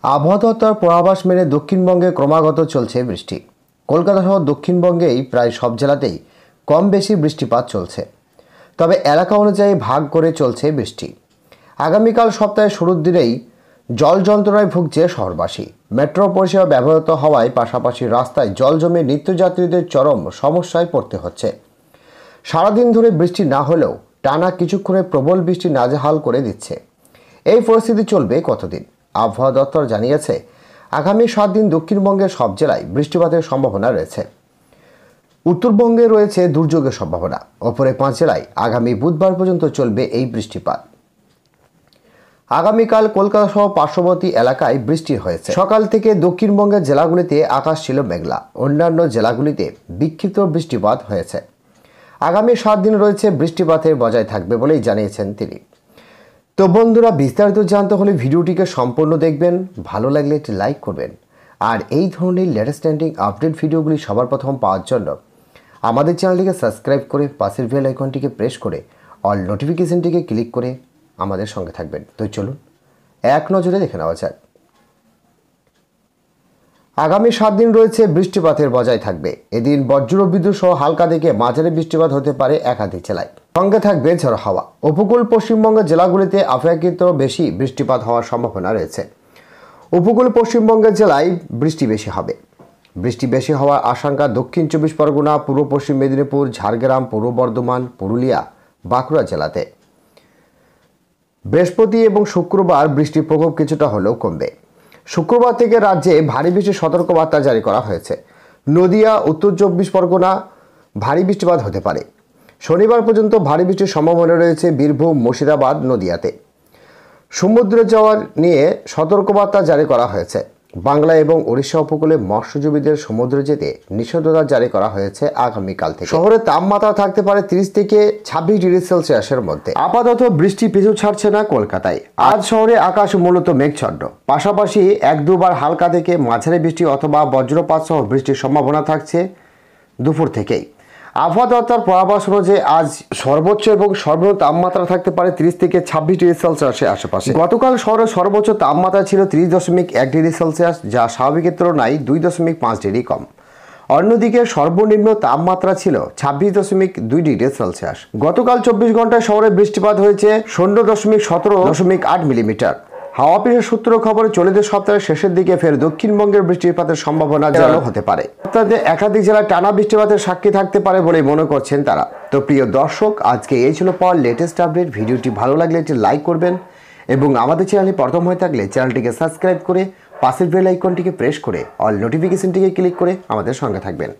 আবহাওয়া দপ্তর পূর্বাভাস মেনে দক্ষিণবঙ্গে ক্রমাগত চলছে বৃষ্টি। কলকাতা সহ দক্ষিণবঙ্গেই প্রায় সব জেলাতেই কম বেশি বৃষ্টিপাত চলছে, তবে এলাকা অনুযায়ী ভাগ করে চলছে বৃষ্টি। আগামীকাল সপ্তাহের শুরুর দিনেই জল যন্ত্রণায় ভুগছে শহরবাসী। মেট্রো পরিষেবা ব্যবহৃত হওয়ায় পাশাপাশি রাস্তায় জল জমে নিত্যযাত্রীদের চরম সমস্যায় পড়তে হচ্ছে। সারাদিন ধরে বৃষ্টি না হলেও টানা কিছুক্ষণে প্রবল বৃষ্টি নাজেহাল করে দিচ্ছে। এই পরিস্থিতি চলবে কতদিন? আবহাওয়া দপ্তর জানিয়েছে, আগামী 7 দিন দক্ষিণবঙ্গের সব জেলায় বৃষ্টিপাতের সম্ভাবনা রয়েছে। উত্তরবঙ্গে রয়েছে দুর্যোগের সম্ভাবনা। অপরে 5 জেলায় আগামী বুধবার পর্যন্ত চলবে এই বৃষ্টিপাত। আগামীকাল কলকাতা সহ পার্শ্ববর্তী এলাকায় বৃষ্টি হয়েছে। সকাল থেকে দক্ষিণবঙ্গের জেলাগুলিতে আকাশ ছিল মেঘলা, অন্যান্য জেলাগুলিতে বিক্ষিপ্ত বৃষ্টিপাত হয়েছে। আগামী 7 দিন রয়েছে বৃষ্টিপাতের বজায় থাকবে বলেই জানিয়েছেন তিনি। তো বন্ধুরা, বিস্তারিত জানতে হলে ভিডিওটিকে সম্পূর্ণ দেখবেন, ভালো লাগলে একটি লাইক করবেন, আর এই ধরনের লেটেস্ট ট্রেন্ডিং আপডেট ভিডিওগুলি সবার প্রথম পাওয়ার জন্য আমাদের চ্যানেলটিকে সাবস্ক্রাইব করে পাশের বেল আইকনটিকে প্রেস করে অল নোটিফিকেশনটিকে ক্লিক করে আমাদের সঙ্গে থাকবেন। তো চলুন এক নজরে দেখে নেওয়া যাক। আগামী 7 দিন রয়েছে বৃষ্টিপাতের বজায় থাকবে। এদিন বজ্রবিদ্যুৎ সহ হালকা থেকে মাঝারি বৃষ্টিপাত হতে পারে একাধিক জেলায়। সঙ্গে থাকবে ঝড়ো হাওয়া। উপকূল পশ্চিমবঙ্গের জেলাগুলিতে অপেক্ষাকৃত বেশি বৃষ্টিপাত হওয়ার সম্ভাবনা রয়েছে। উপকূল পশ্চিমবঙ্গের জেলায় বৃষ্টি বেশি হবে। বৃষ্টি বেশি হওয়ার আশঙ্কা দক্ষিণ 24 পরগনা, পূর্ব পশ্চিম মেদিনীপুর, ঝাড়গ্রাম, পূর্ব বর্ধমান, পুরুলিয়া, বাঁকুড়া জেলাতে। বৃহস্পতি এবং শুক্রবার বৃষ্টির প্রকোপ কিছুটা হলেও কমবে। শুক্রবার থেকে রাজ্যে ভারী বৃষ্টির সতর্কবার্তা জারি করা হয়েছে। নদিয়া, উত্তর 24 পরগনা ভারী বৃষ্টিপাত হতে পারে। শনিবার পর্যন্ত ভারী বৃষ্টির সম্ভাবনা রয়েছে বীরভূম, মুর্শিদাবাদ, নদিয়াতে। সমুদ্রে যাওয়ার নিয়ে সতর্কবার্তা জারি করা হয়েছে। বাংলা এবং ওড়িশা উপকূলে মৎস্যজীবীদের সমুদ্রে যেতে নিষেধাজ্ঞা জারি করা হয়েছে আগামীকাল থেকে। শহরের তাপমাত্রা থাকতে পারে 30 থেকে 26 ডিগ্রি সেলসিয়াসের মধ্যে। আপাতত বৃষ্টি পিছু ছাড়ছে না কলকাতায়। আজ শহরে আকাশ মূলত মেঘছন্ন, পাশাপাশি 1-2 বার হালকা থেকে মাঝারি বৃষ্টি অথবা বজ্রপাত সহ বৃষ্টির সম্ভাবনা থাকছে দুপুর থেকেই। আবহাওয়া দপ্তর পূর্বাভাস অনুযায়ী আজ সর্বোচ্চ এবং সর্বনিম্ন তাপমাত্রা থাকতে পারে 30 থেকে 26 ডিগ্রি সেলসিয়াসের আশেপাশে। গতকাল শহরের সর্বোচ্চ তাপমাত্রা ছিল 30.1 ডিগ্রি সেলসিয়াস, যা স্বাভাবিকের তুলনায় 2.5 ডিগ্রি কম। অন্যদিকে সর্বনিম্ন তাপমাত্রা ছিল 26.2 ডিগ্রি সেলসিয়াস। গতকাল 24 ঘন্টায় শহরে বৃষ্টিপাত হয়েছে 17.8 মিলিমিটার। হাওয়া অফিসের সূত্র খবরে চলিত সপ্তাহের শেষের দিকে ফের দক্ষিণবঙ্গের বৃষ্টিপাতের সম্ভাবনা জানানো হতে পারে। সপ্তাহে একাধিক জেলায় টানা বৃষ্টিপাতের সাক্ষী থাকতে পারে বলে মনে করছেন তারা। তো প্রিয় দর্শক, আজকে এই ছিল পাওয়ার লেটেস্ট আপডেট। ভিডিওটি ভালো লাগলে একটি লাইক করবেন এবং আমাদের চ্যানেলে প্রথম হয়ে থাকলে চ্যানেলটিকে সাবস্ক্রাইব করে পাশের বেল আইকনটিকে প্রেস করে অল নোটিফিকেশনটিকে ক্লিক করে আমাদের সঙ্গে থাকবেন।